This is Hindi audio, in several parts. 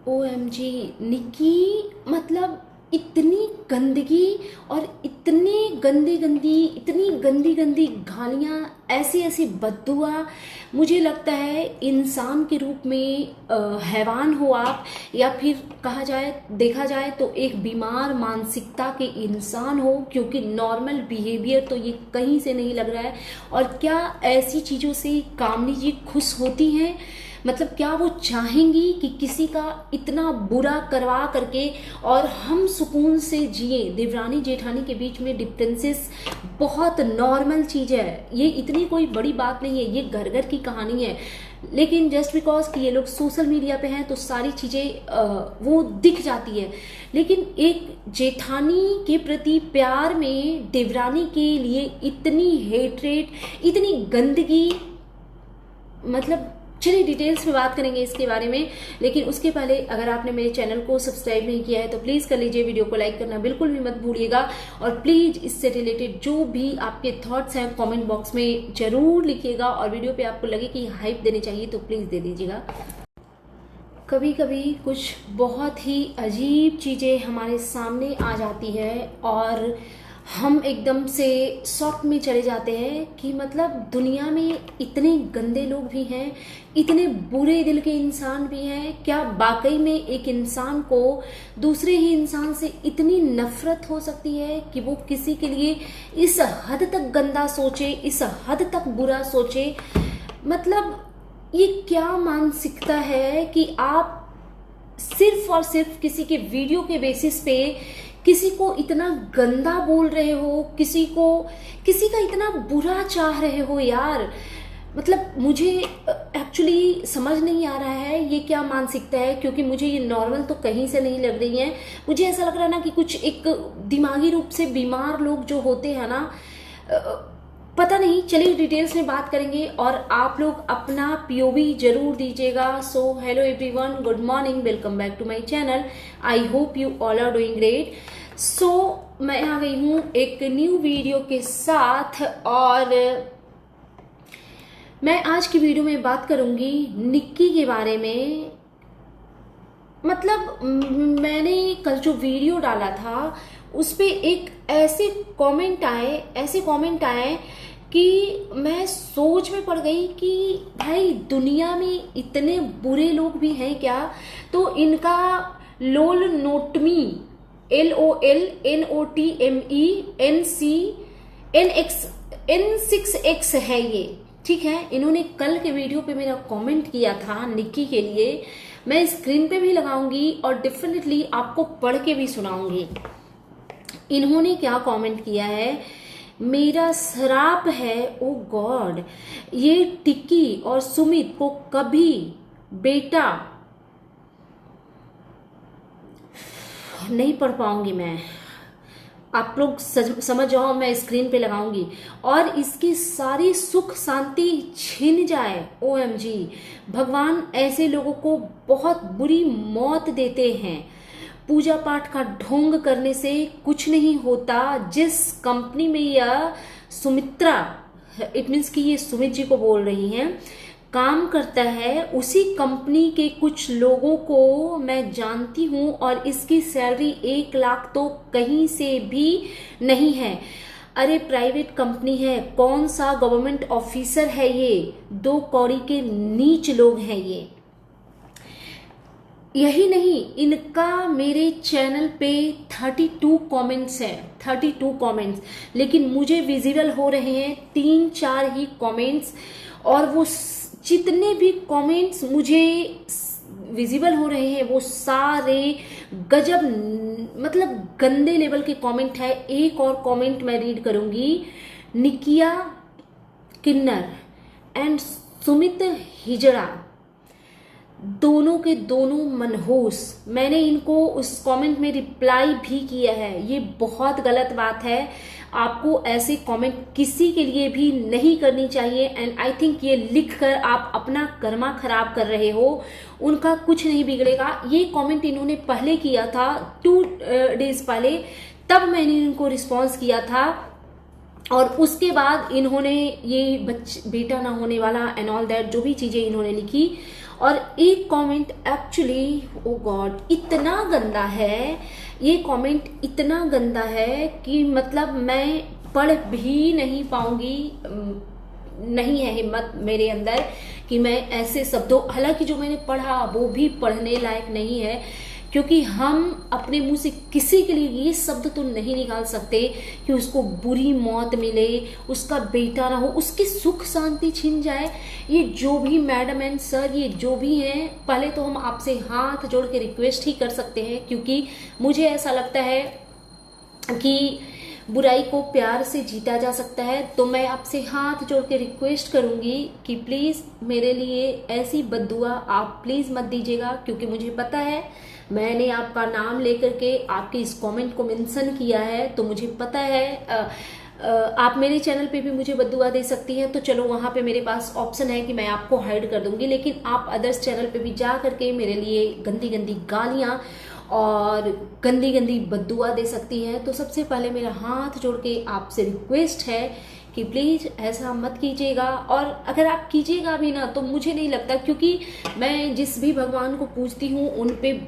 OMG निक्की, मतलब इतनी गंदगी और इतनी गंदी गंदी गालियाँ, ऐसी ऐसी बददुआ। मुझे लगता है इंसान के रूप में हैवान हो आप, या फिर कहा जाए देखा जाए तो एक बीमार मानसिकता के इंसान हो, क्योंकि नॉर्मल बिहेवियर तो ये कहीं से नहीं लग रहा है। और क्या ऐसी चीज़ों से कामनी जी खुश होती हैं? मतलब क्या वो चाहेंगी कि किसी का इतना बुरा करवा करके और हम सुकून से जिए? देवरानी जेठानी के बीच में डिफरेंसेस बहुत नॉर्मल चीज़ है, ये इतनी कोई बड़ी बात नहीं है, ये घर घर की कहानी है। लेकिन जस्ट बिकॉज कि ये लोग सोशल मीडिया पे हैं तो सारी चीज़ें वो दिख जाती है। लेकिन एक जेठानी के प्रति प्यार में देवरानी के लिए इतनी हेट्रेट, इतनी गंदगी, मतलब चलिए डिटेल्स में बात करेंगे इसके बारे में। लेकिन उसके पहले अगर आपने मेरे चैनल को सब्सक्राइब नहीं किया है तो प्लीज़ कर लीजिए, वीडियो को लाइक करना बिल्कुल भी मत भूलिएगा। और प्लीज़ इससे रिलेटेड जो भी आपके थॉट्स हैं कमेंट बॉक्स में ज़रूर लिखिएगा, और वीडियो पे आपको लगे कि हाइप देनी चाहिए तो प्लीज़ दे दीजिएगा। कभी कभी कुछ बहुत ही अजीब चीज़ें हमारे सामने आ जाती है और हम एकदम से शॉक में चले जाते हैं कि मतलब दुनिया में इतने गंदे लोग भी हैं, इतने बुरे दिल के इंसान भी हैं। क्या वाकई में एक इंसान को दूसरे ही इंसान से इतनी नफरत हो सकती है कि वो किसी के लिए इस हद तक गंदा सोचे, इस हद तक बुरा सोचे? मतलब ये क्या मानसिकता है कि आप सिर्फ और सिर्फ किसी के वीडियो के बेसिस पे किसी को इतना गंदा बोल रहे हो, किसी का इतना बुरा चाह रहे हो यार। मतलब मुझे एक्चुअली समझ नहीं आ रहा है ये क्या मानसिकता है, क्योंकि मुझे ये नॉर्मल तो कहीं से नहीं लग रही है। मुझे ऐसा लग रहा है ना कि कुछ एक दिमागी रूप से बीमार लोग जो होते हैं ना, पता नहीं। चलिए डिटेल्स में बात करेंगे और आप लोग अपना POV जरूर दीजिएगा। So hello everyone, good morning, welcome back to my channel. I hope you all are doing great. So मैं आ गई हूँ एक न्यू वीडियो के साथ, और मैं आज की वीडियो में बात करूंगी निक्की के बारे में। मतलब मैंने कल जो वीडियो डाला था उस पे एक ऐसे कमेंट आए कि मैं सोच में पड़ गई कि भाई दुनिया में इतने बुरे लोग भी हैं क्या? तो इनका लोल नोटमी LOLNOTMENCN6X है ये, ठीक है। इन्होंने कल के वीडियो पे मेरा कमेंट किया था निक्की के लिए। मैं स्क्रीन पे भी लगाऊंगी और डेफिनेटली आपको पढ़ के भी सुनाऊंगी। इन्होंने क्या कमेंट किया है? मेरा श्राप है, ओ गॉड, ये टिक्की और सुमित को कभी बेटा नहीं पढ़ पाऊंगी मैं, आप लोग समझ जाओ, मैं स्क्रीन पे लगाऊंगी। और इसकी सारी सुख शांति छिन जाए। OMG, भगवान ऐसे लोगों को बहुत बुरी मौत देते हैं। पूजा पाठ का ढोंग करने से कुछ नहीं होता। जिस कंपनी में यह सुमित्रा, इट मीन्स कि ये सुमित जी को बोल रही हैं, काम करता है, उसी कंपनी के कुछ लोगों को मैं जानती हूं, और इसकी सैलरी 1 लाख तो कहीं से भी नहीं है। अरे प्राइवेट कंपनी है, कौन सा गवर्नमेंट ऑफिसर है ये? 2 कौड़ी के नीच लोग हैं ये। यही नहीं, इनका मेरे चैनल पे 32 कमेंट्स हैं, 32 कमेंट्स, लेकिन मुझे विजिबल हो रहे हैं 3-4 ही कमेंट्स। और वो जितने भी कमेंट्स मुझे विजिबल हो रहे हैं वो सारे गजब, मतलब गंदे लेवल के कमेंट है। एक और कमेंट मैं रीड करूंगी। निकिया किन्नर एंड सुमित हिजड़ा, दोनों के दोनों मनहूस। मैंने इनको उस कमेंट में रिप्लाई भी किया है। ये बहुत गलत बात है, आपको ऐसे कमेंट किसी के लिए भी नहीं करनी चाहिए। एंड आई थिंक ये लिखकर आप अपना कर्मा खराब कर रहे हो, उनका कुछ नहीं बिगड़ेगा। ये कमेंट इन्होंने पहले किया था 2 डेज पहले, तब मैंने इनको रिस्पॉन्स किया था। और उसके बाद इन्होंने ये बेटा ना होने वाला एंड ऑल दैट जो भी चीजें इन्होंने लिखी, और एक कमेंट एक्चुअली ओ गॉड इतना गंदा है, ये कमेंट इतना गंदा है कि मतलब मैं पढ़ भी नहीं पाऊंगी। नहीं है हिम्मत मेरे अंदर कि मैं ऐसे शब्दों, हालांकि जो मैंने पढ़ा वो भी पढ़ने लायक नहीं है, क्योंकि हम अपने मुंह से किसी के लिए ये शब्द तो नहीं निकाल सकते कि उसको बुरी मौत मिले, उसका बेटा ना हो, उसकी सुख शांति छिन जाए। ये जो भी मैडम एंड सर, ये जो भी हैं, पहले तो हम आपसे हाथ जोड़ के रिक्वेस्ट ही कर सकते हैं, क्योंकि मुझे ऐसा लगता है कि बुराई को प्यार से जीता जा सकता है। तो मैं आपसे हाथ जोड़ के रिक्वेस्ट करूंगी कि प्लीज़ मेरे लिए ऐसी बद्दुआ आप प्लीज़ मत दीजिएगा, क्योंकि मुझे पता है मैंने आपका नाम लेकर के आपके इस कमेंट को मेंशन किया है, तो मुझे पता है आप मेरे चैनल पे भी मुझे बद्दुआ दे सकती हैं। तो चलो वहाँ पे मेरे पास ऑप्शन है कि मैं आपको हाइड कर दूंगी, लेकिन आप अदर्स चैनल पे भी जा करके मेरे लिए गंदी गंदी गालियाँ और गंदी गंदी बद्दुआ दे सकती हैं। तो सबसे पहले मेरा हाथ जोड़ के आपसे रिक्वेस्ट है कि प्लीज़ ऐसा मत कीजिएगा, और अगर आप कीजिएगा भी ना तो मुझे नहीं लगता, क्योंकि मैं जिस भी भगवान को पूजती हूँ उन पे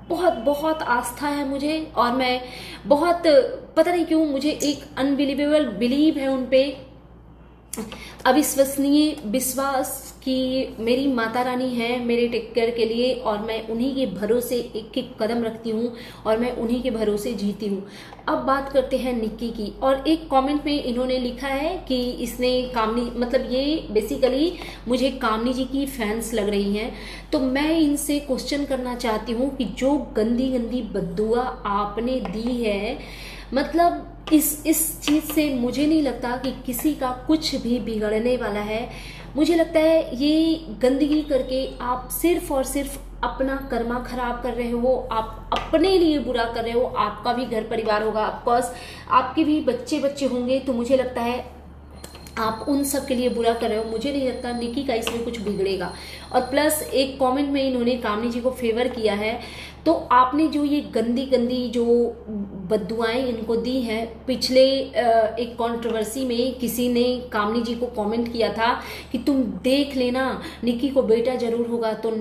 बहुत बहुत आस्था है मुझे, और मैं बहुत, पता नहीं क्यों मुझे एक अनबिलीवेबल बिलीव है उन पे, अविश्वसनीय विश्वास कि मेरी माता रानी है मेरे टेक केयर के लिए, और मैं उन्हीं के भरोसे एक एक कदम रखती हूँ और मैं उन्हीं के भरोसे जीती हूँ। अब बात करते हैं निक्की की, और एक कमेंट में इन्होंने लिखा है कि इसने कामनी, मतलब ये बेसिकली मुझे कामनी जी की फैंस लग रही हैं। तो मैं इनसे क्वेश्चन करना चाहती हूँ कि जो गंदी गंदी बद्दुआ आपने दी है, मतलब इस चीज से मुझे नहीं लगता कि किसी का कुछ भी बिगड़ने वाला है। मुझे लगता है ये गंदगी करके आप सिर्फ और सिर्फ अपना कर्मा खराब कर रहे हो, आप अपने लिए बुरा कर रहे हो। आपका भी घर परिवार होगा, ऑफकोर्स आपके भी बच्चे बच्चे होंगे, तो मुझे लगता है आप उन सब के लिए बुरा कर रहे हो। मुझे नहीं लगता निक्की का इसमें कुछ बिगड़ेगा। और प्लस एक कमेंट में इन्होंने कामनी जी को फेवर किया है। तो आपने जो ये गंदी गंदी जो बद्दुआएं इनको दी हैं, पिछले एक कंट्रोवर्सी में किसी ने कामनी जी को कमेंट किया था कि तुम देख लेना निक्की को बेटा जरूर होगा, तो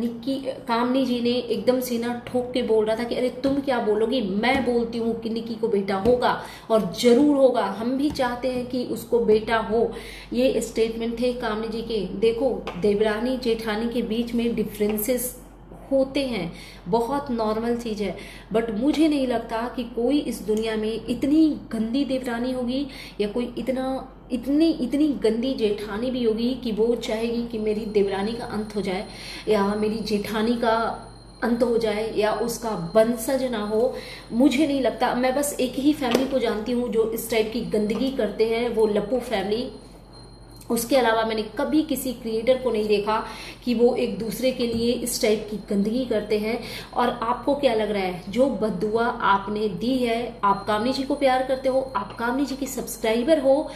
कामनी जी ने एकदम सीना ठोक के बोल रहा था कि अरे तुम क्या बोलोगी, मैं बोलती हूँ कि निक्की को बेटा होगा और जरूर होगा, हम भी चाहते हैं कि उसको बेटा हो। ये स्टेटमेंट थे कामनी जी के। देखो, देवरानी जेठानी के बीच में डिफरेंसेस होते हैं, बहुत नॉर्मल चीज है, बट मुझे नहीं लगता कि कोई इस दुनिया में इतनी गंदी देवरानी होगी या कोई इतनी गंदी जेठानी भी होगी कि वो चाहेगी कि मेरी देवरानी का अंत हो जाए या मेरी जेठानी का अंत हो जाए या उसका वंशज ना हो। मुझे नहीं लगता। मैं बस एक ही फैमिली को जानती हूँ जो इस टाइप की गंदगी करते हैं, वो लप्पू फैमिली। उसके अलावा मैंने कभी किसी क्रिएटर को नहीं देखा कि वो एक दूसरे के लिए इस टाइप की गंदगी करते हैं। और आपको क्या लग रहा है, जो बद्दुआ आपने दी है, आप कामनी जी को प्यार करते हो, आप कामनी जी की सब्सक्राइबर हो,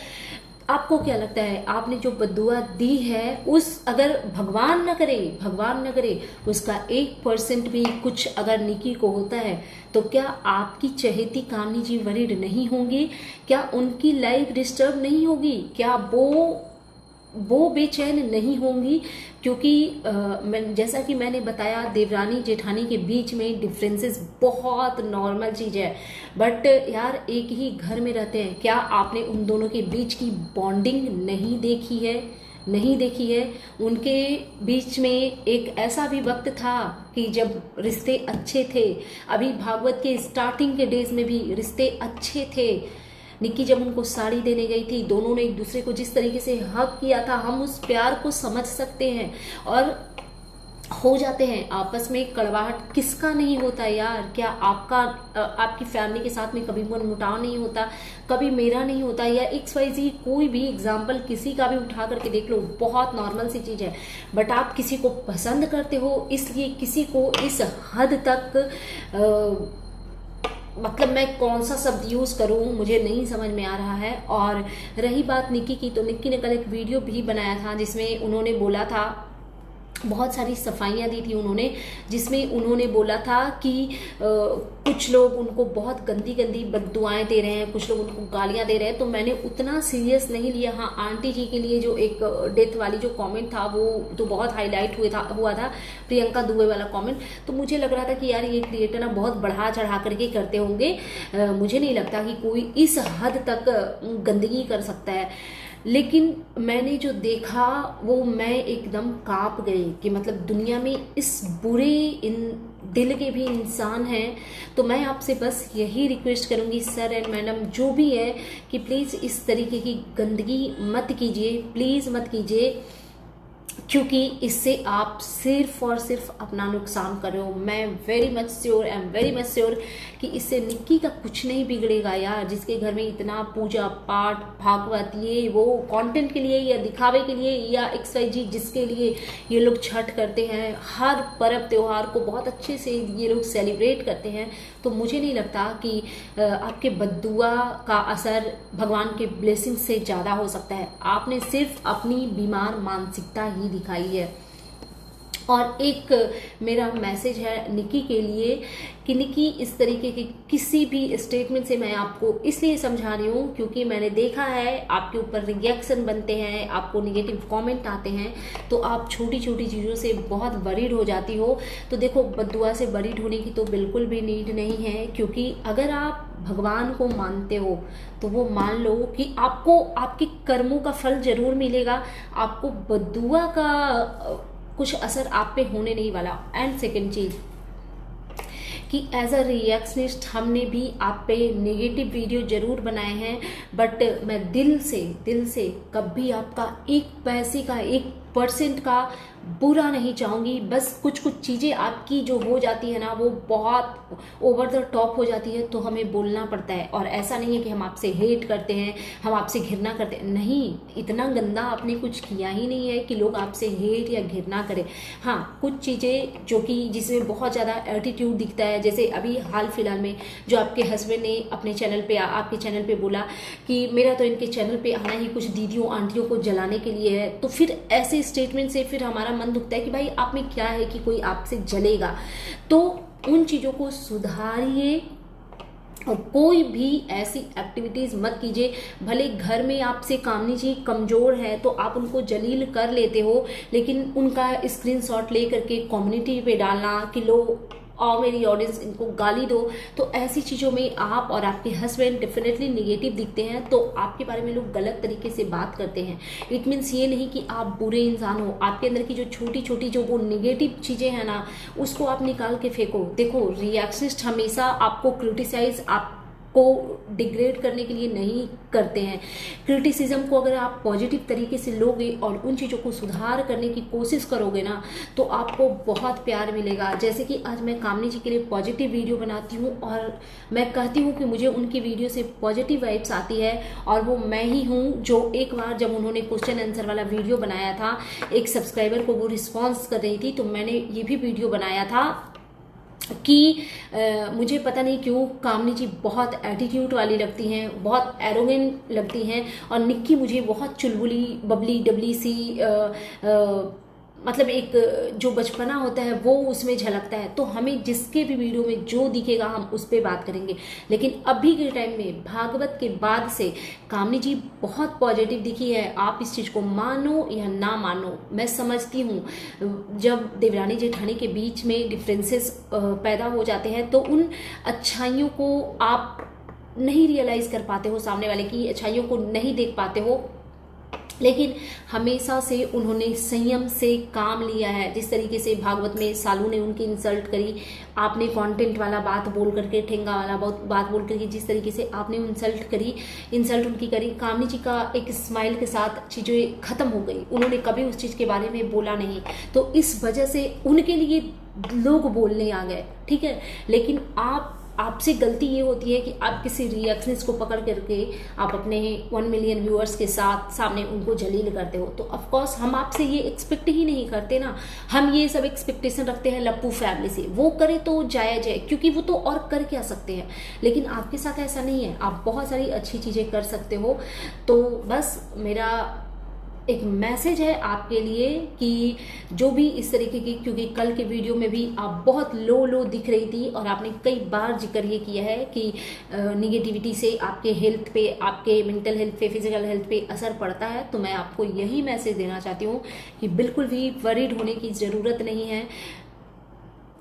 आपको क्या लगता है आपने जो बद्दुआ दी है, उस अगर भगवान न करे उसका 1% भी कुछ अगर निक्की को होता है, तो क्या आपकी चहेती कामनी जी वरीड नहीं होंगी? क्या उनकी लाइफ डिस्टर्ब नहीं होगी? क्या वो बेचैन नहीं होंगी? क्योंकि जैसा कि मैंने बताया, देवरानी जेठानी के बीच में डिफरेंसेस बहुत नॉर्मल चीज़ है, बट यार एक ही घर में रहते हैं। क्या आपने उन दोनों के बीच की बॉन्डिंग नहीं देखी है? उनके बीच में एक ऐसा भी वक्त था कि जब रिश्ते अच्छे थे। अभी भागवत के स्टार्टिंग के डेज में भी रिश्ते अच्छे थे। निक्की जब उनको साड़ी देने गई थी, दोनों ने एक दूसरे को जिस तरीके से हक किया था, हम उस प्यार को समझ सकते हैं। और हो जाते हैं आपस में कड़वाहट, किसका नहीं होता यार? क्या आपकी फैमिली के साथ में कभी मनमुटाव नहीं होता? कभी मेरा नहीं होता? या XYZ कोई भी एग्जाम्पल किसी का भी उठा करके देख लो, बहुत नॉर्मल सी चीज है। बट आप किसी को पसंद करते हो, इसलिए किसी को इस हद तक मतलब मैं कौन सा शब्द यूज करूं, मुझे नहीं समझ में आ रहा है। और रही बात निक्की की, तो निक्की ने कल एक वीडियो भी बनाया था जिसमें उन्होंने बोला था बहुत सारी सफाइयाँ दी थी उन्होंने, जिसमें उन्होंने बोला था कि कुछ लोग उनको बहुत गंदी गंदी बददुआएं दे रहे हैं, कुछ लोग उनको गालियां दे रहे हैं। तो मैंने उतना सीरियस नहीं लिया। हाँ, आंटी जी के लिए जो एक डेथ वाली जो कमेंट था वो तो बहुत हाईलाइट हुआ था, प्रियंका दुबे वाला कमेंट। तो मुझे लग रहा था कि यार ये क्रिएटर ना बहुत बढ़ा चढ़ा करके करते होंगे, मुझे नहीं लगता कि कोई इस हद तक गंदगी कर सकता है। लेकिन मैंने जो देखा वो मैं एकदम कांप गई कि मतलब दुनिया में इस बुरे इन दिल के भी इंसान हैं। तो मैं आपसे बस यही रिक्वेस्ट करूंगी सर एंड मैडम जो भी है कि प्लीज़ इस तरीके की गंदगी मत कीजिए, प्लीज़ मत कीजिए, क्योंकि इससे आप सिर्फ और सिर्फ अपना नुकसान कर रहे हो। मैं I am very much sure कि इससे निक्की का कुछ नहीं बिगड़ेगा यार, जिसके घर में इतना पूजा पाठ भागवत ये वो कंटेंट के लिए या दिखावे के लिए या XYZ जिसके लिए ये लोग छठ करते हैं, हर पर्व त्योहार को बहुत अच्छे से ये लोग सेलिब्रेट करते हैं। तो मुझे नहीं लगता कि आपके बद्दुआ का असर भगवान के ब्लेसिंग से ज़्यादा हो सकता है। आपने सिर्फ अपनी बीमार मानसिकता ही दिखाई है। और एक मेरा मैसेज है निक्की के लिए कि निक्की इस तरीके के किसी भी स्टेटमेंट से मैं आपको इसलिए समझा रही हूँ क्योंकि मैंने देखा है आपके ऊपर रिएक्शन बनते हैं, आपको निगेटिव कमेंट आते हैं, तो आप छोटी छोटी चीज़ों से बहुत वरीड हो जाती हो। तो देखो, बद्दुआ से वरीड होने की तो बिल्कुल भी नीड नहीं है, क्योंकि अगर आप भगवान को मानते हो तो वो मान लो कि आपको आपके कर्मों का फल जरूर मिलेगा, आपको बद्दुआ का कुछ असर आप पे होने नहीं वाला। एंड सेकेंड चीज कि एज अ रिएक्शनिस्ट हमने भी आप पे नेगेटिव वीडियो जरूर बनाए हैं, बट मैं दिल से कभी आपका एक पैसे का 1% का बुरा नहीं चाहूँगी। बस कुछ चीज़ें आपकी जो हो जाती है ना वो बहुत ओवर द टॉप हो जाती है, तो हमें बोलना पड़ता है। और ऐसा नहीं है कि हम आपसे हेट करते हैं, हम आपसे घृणा करते हैं, नहीं, इतना गंदा आपने कुछ किया ही नहीं है कि लोग आपसे हेट या घृणा करें। हाँ, कुछ चीज़ें जो कि जिसमें बहुत ज़्यादा एटीट्यूड दिखता है, जैसे अभी हाल फिलहाल में जो आपके हस्बैंड ने अपने चैनल पे आपके चैनल पे बोला कि मेरा तो इनके चैनल पे आना ही कुछ दीदियों आंटियों को जलाने के लिए है। तो फिर ऐसे स्टेटमेंट से फिर हमारा मन दुखता है कि भाई आप में क्या है कि कोई आपसे जलेगा। तो उन चीज़ों को सुधारिए और कोई भी ऐसी एक्टिविटीज़ मत कीजिए। भले घर में आपसे कामनी जी कमज़ोर है तो आप उनको जलील कर लेते हो, लेकिन उनका स्क्रीनशॉट ले करके कम्युनिटी पे डालना कि लो और मेरी ऑडियंस इनको गाली दो, तो ऐसी चीज़ों में आप और आपके हस्बैंड डेफिनेटली निगेटिव दिखते हैं, तो आपके बारे में लोग गलत तरीके से बात करते हैं। इट मीन्स ये नहीं कि आप बुरे इंसान हो, आपके अंदर की जो छोटी छोटी जो वो निगेटिव चीज़ें हैं ना उसको आप निकाल के फेंको। देखो, रिएक्शनिस्ट हमेशा आपको क्रिटिसाइज को डिग्रेड करने के लिए नहीं करते हैं। क्रिटिसिज्म को अगर आप पॉजिटिव तरीके से लोगे और उन चीज़ों को सुधार करने की कोशिश करोगे ना तो आपको बहुत प्यार मिलेगा। जैसे कि आज मैं कामनी जी के लिए पॉजिटिव वीडियो बनाती हूँ और मैं कहती हूँ कि मुझे उनकी वीडियो से पॉजिटिव वाइब्स आती है, और वो मैं ही हूँ जो एक बार जब उन्होंने क्वेश्चन आंसर वाला वीडियो बनाया था, एक सब्सक्राइबर को वो रिस्पॉन्स कर रही थी, तो मैंने ये भी वीडियो बनाया था कि मुझे पता नहीं क्यों कामनी जी बहुत एटीट्यूड वाली लगती हैं, बहुत एरोगेंट लगती हैं, और निक्की मुझे बहुत चुलबुली बबली डबली सी मतलब एक जो बचपना होता है वो उसमें झलकता है। तो हमें जिसके भी वीडियो में जो दिखेगा हम उस पर बात करेंगे। लेकिन अभी के टाइम में भागवत के बाद से कामनी जी बहुत पॉजिटिव दिखी है। आप इस चीज़ को मानो या ना मानो, मैं समझती हूँ जब देवरानी जेठानी के बीच में डिफरेंसेस पैदा हो जाते हैं तो उन अच्छाइयों को आप नहीं रियलाइज़ कर पाते हो, सामने वाले की अच्छाइयों को नहीं देख पाते हो, लेकिन हमेशा से उन्होंने संयम से काम लिया है। जिस तरीके से भागवत में सालू ने उनकी इंसल्ट करी, आपने कंटेंट वाला बात बोल करके, ठेंगा वाला बात बोल करके जिस तरीके से आपने इंसल्ट उनकी करी, कामनी जी का एक स्माइल के साथ चीज़ें खत्म हो गई। उन्होंने कभी उस चीज़ के बारे में बोला नहीं, तो इस वजह से उनके लिए लोग बोलने आ गए, ठीक है। लेकिन आपसे गलती ये होती है कि आप किसी रिएक्शनिस्ट को पकड़ करके आप अपने 1 मिलियन व्यूअर्स के साथ सामने उनको जलील करते हो। तो ऑफ कोर्स हम आपसे ये एक्सपेक्ट ही नहीं करते ना, हम ये सब एक्सपेक्टेशन रखते हैं लप्पू फैमिली से, वो करे तो जायज है क्योंकि वो तो और कर क्या सकते हैं। लेकिन आपके साथ ऐसा नहीं है, आप बहुत सारी अच्छी चीज़ें कर सकते हो। तो बस मेरा एक मैसेज है आपके लिए कि जो भी इस तरीके की, क्योंकि कल के वीडियो में भी आप बहुत लो दिख रही थी और आपने कई बार जिक्र ये किया है कि निगेटिविटी से आपके हेल्थ पे, आपके मेंटल हेल्थ पे, फिजिकल हेल्थ पे असर पड़ता है। तो मैं आपको यही मैसेज देना चाहती हूँ कि बिल्कुल भी वरीड होने की ज़रूरत नहीं है।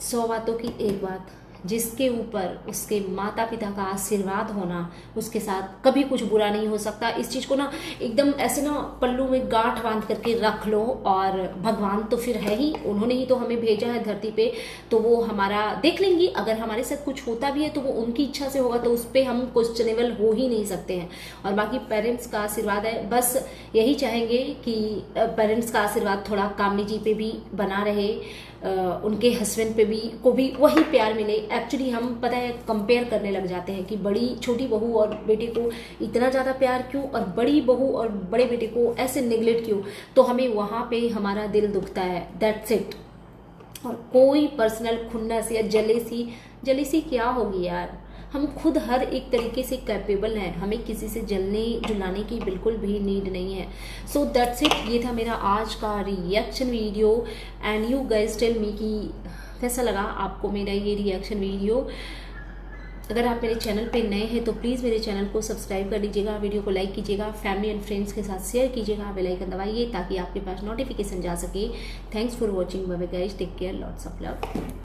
100 बातों की एक बात, जिसके ऊपर उसके माता पिता का आशीर्वाद होना, उसके साथ कभी कुछ बुरा नहीं हो सकता। इस चीज़ को ना एकदम ऐसे ना पल्लू में गांठ बांध करके रख लो। और भगवान तो फिर है ही, उन्होंने ही तो हमें भेजा है धरती पे, तो वो हमारा देख लेंगी। अगर हमारे साथ कुछ होता भी है तो वो उनकी इच्छा से होगा, तो उस पर हम क्वेश्चनेबल हो ही नहीं सकते हैं। और बाकी पेरेंट्स का आशीर्वाद है, बस यही चाहेंगे कि पेरेंट्स का आशीर्वाद थोड़ा कामनी जी पे भी बना रहे, उनके हस्बैंड पे भी को भी वही प्यार मिले। एक्चुअली हम पता है कंपेयर करने लग जाते हैं कि बड़ी छोटी बहू और बेटे को इतना ज़्यादा प्यार क्यों, और बड़ी बहू और बड़े बेटे को ऐसे नेग्लेक्ट क्यों। तो हमें वहाँ पे हमारा दिल दुखता है, दैट्स इट। और कोई पर्सनल खुन्नस या जलेसी क्या होगी यार, हम खुद हर एक तरीके से कैपेबल हैं, हमें किसी से जलने जुलाने की बिल्कुल भी नीड नहीं है। सो दैट्स इट, ये था मेरा आज का reaction video. And you guys tell me कि कैसा लगा आपको मेरा ये रिएक्शन वीडियो। अगर आप मेरे चैनल पे नए हैं तो प्लीज़ मेरे चैनल को सब्सक्राइब कर लीजिएगा, वीडियो को लाइक कीजिएगा, फैमिली एंड फ्रेंड्स के साथ शेयर कीजिएगा, बेल आइकन दबाइए ताकि आपके पास नोटिफिकेशन जा सके। Thanks for watching, bye bye guys, take care, lots of love.